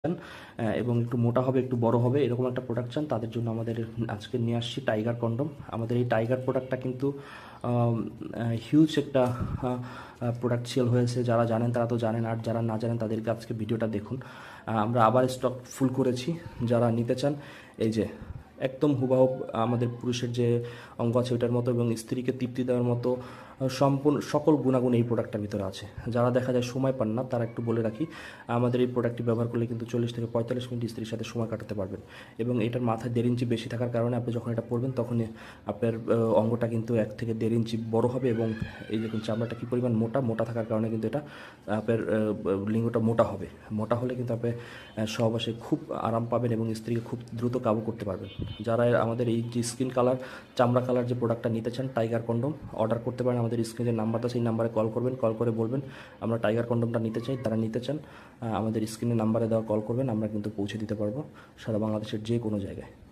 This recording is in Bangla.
চান এবং একটু মোটা হবে, একটু বড় হবে, এরকম একটা প্রোডাক্ট চান, তাদের জন্য আমাদের আজকে নিয়ে আসছি টাইগার কন্ডম। আমাদের এই টাইগার প্রোডাক্টটা কিন্তু হিউজ একটা প্রোডাক্ট সেল হয়েছে। যারা জানেন তারা তো জানেন, আর যারা না জানেন তাদেরকে আজকে ভিডিওটা দেখুন। আমরা আবার স্টক ফুল করেছি। যারা নিতে চান, এই যে একদম হুবহু আমাদের পুরুষের যে অঙ্গ আছে ওইটার মতো এবং স্ত্রীকে তৃপ্তি দেওয়ার মতো সম্পূর্ণ সকল গুণাগুণ এই প্রোডাক্টটার ভিতরে আছে। যারা দেখা যায় সময় পান না, তারা একটু বলে রাখি, আমাদের এই প্রোডাক্টটি ব্যবহার করলে কিন্তু 40 থেকে 45 মিনিট স্ত্রীর সাথে সময় কাটাতে পারবেন। এবং এটার মাথায় 1.5 ইঞ্চি বেশি থাকার কারণে আপনি যখন এটা পরবেন তখনই আপনার অঙ্গটা কিন্তু 1 থেকে 1.5 ইঞ্চি বড় হবে। এবং এই দেখুন চামড়াটা কী পরিমাণ মোটা, মোটা থাকার কারণে কিন্তু এটা আপনার লিঙ্গটা মোটা হবে। মোটা হলে কিন্তু আপনি সহবাসে খুব আরাম পাবেন এবং স্ত্রীকে খুব দ্রুত কাবু করতে পারবেন। যারা আমাদের এই যে স্কিন কালার, চামড়া কালার যে প্রোডাক্টটা নিতে চান, টাইগার কন্ডম অর্ডার করতে পারেন। আমাদের স্ক্রিনে যে নাম্বারটা, সেই নাম্বারে কল করবেন, কল করে বলবেন আমরা টাইগার কন্ডমটা নিতে চাই। তারা নিতে চান, আমাদের স্ক্রিনে নাম্বারে দেওয়া কল করবেন, আমরা কিন্তু পৌঁছে দিতে পারবো সারা বাংলাদেশের যে কোনো জায়গায়।